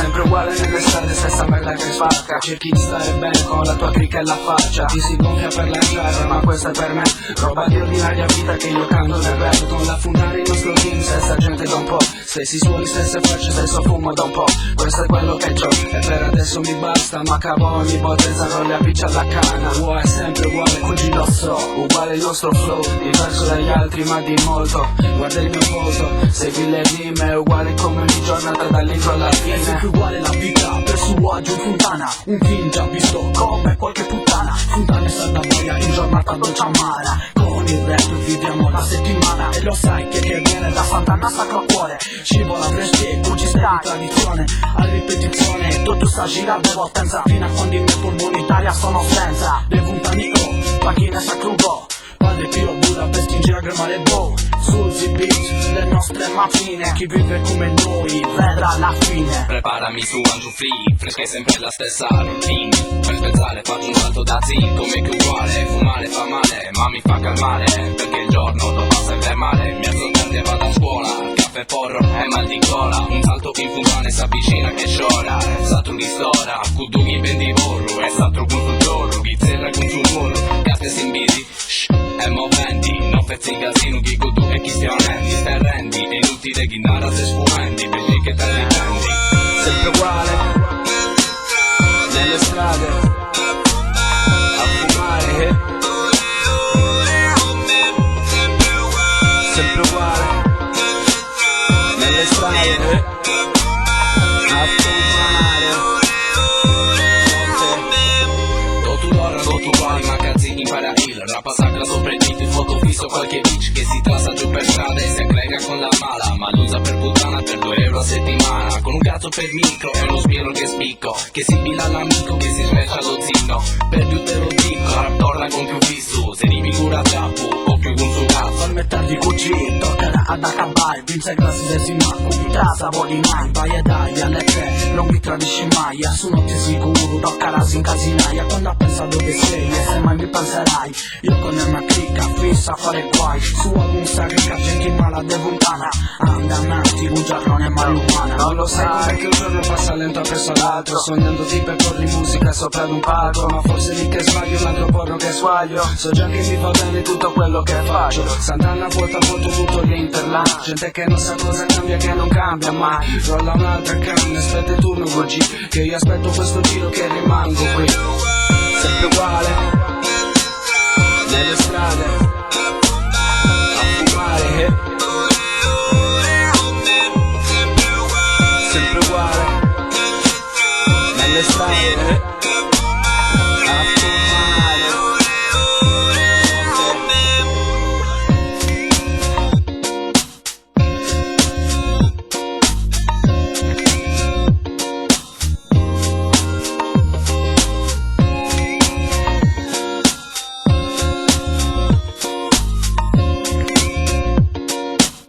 sempre uguale nelle strade, stessa merda che spacca. Cerchi di stare bene con la tua cricca e la faccia. Ti si gonfia per la guerra, ma questa è per me roba di ordinaria vita che io canto nel rap. Con la fondare il nostro team, stessa gente da un po', stessi suoni, stesse facce, stesso fumo da un po'. Questo è quello che c'ho, e per adesso mi basta. Ma cavo ogni bottezza, non le appiccia alla canna. È sempre uguale, così lo so. Uguale il nostro flow, diverso dagli altri ma di molto. Guarda il mio volto, segui le rime, uguale come ogni giornata dall'intro alla fine. È sempre uguale la vita, per suo agio in fontana. Un film già visto come qualche puttana. Fontane salda boia in giornata dolce amara. Con il rap viviamo la settimana. E lo sai che viene da Sant'Anna Sacro Cuore. Scivola fresche, ci sta di tradizione. A ripetizione, tutto sta girando potenza. Fino a quando i miei polmoni Italia sono senza. Le fontane macchine sacrugo. Padre Pio Budapest in Giagrama le bow. Sul Z-Beat, le nostre macchine. Chi vive come noi vedrà la fine. Preparami su Angiu Free, fresca è sempre la stessa routine. Per spezzare faccio un salto da zin, come che uguale. Fumare fa male, ma mi fa calmare. Perché il giorno dopo sempre male. Mi alzo tardi e vado a scuola, caffè porro e mal di gola. Un salto in fumane s'avvicina che sciora. Satru ristora, kudughi vendi borro. E satru con sul giorno, ghizzerra con sul muro. Gatte si imbisi, e moventi. Non pezzi in casino, chi godu e chi stiamo rendi. Stai rendi, è inutile chi nara se sfumendi. Vedi che te li prendi. Sempre uguale nelle strade a fumare. Sempre uguale nelle strade a fumare. Go to quali magazzini impara il rapa sacra sopra il beat, foto fisso qualche bitch che si trasa giù per strada e si aggrega con la mala, ma l'usa per puttana per 2 euro a settimana, con un cazzo per micro e uno sbirro che spicco, che si bila all'amico che si smercia lo zinno, per più te lo dico, rap torna con più fisso, se rimi cura giappo o più con su cazzo. Al metterdi cugì, toccherà ad acabai. Vince grassi desima, cubita savoli mai. Vai e dai alle 3, non mi tradisci mai. Su non ti sicuro, toccherà si incasinaia. Quando pensa dove sei e se mai mi penserai. Io con la mia clicca, fissa a fare guai. Su alcun sacrica, gente mala devuntana. Andamati, un giorno è malumana. Non lo sai cos'è che un giorno passa lento appresso all'altro, sognando di percorri musica sopra ad un palco. Ma forse lì che sbaglio, un altro porno che sbaglio. So già che mi va bene tutto quello che faccio. Sant'Anna vuota foto tutto l'interland. Gente che non sa cosa cambia, che non cambia mai. Rolla un'altra canna, aspetta il turno così, che io aspetto questo giro che rimango qui. Sempre uguale nelle strade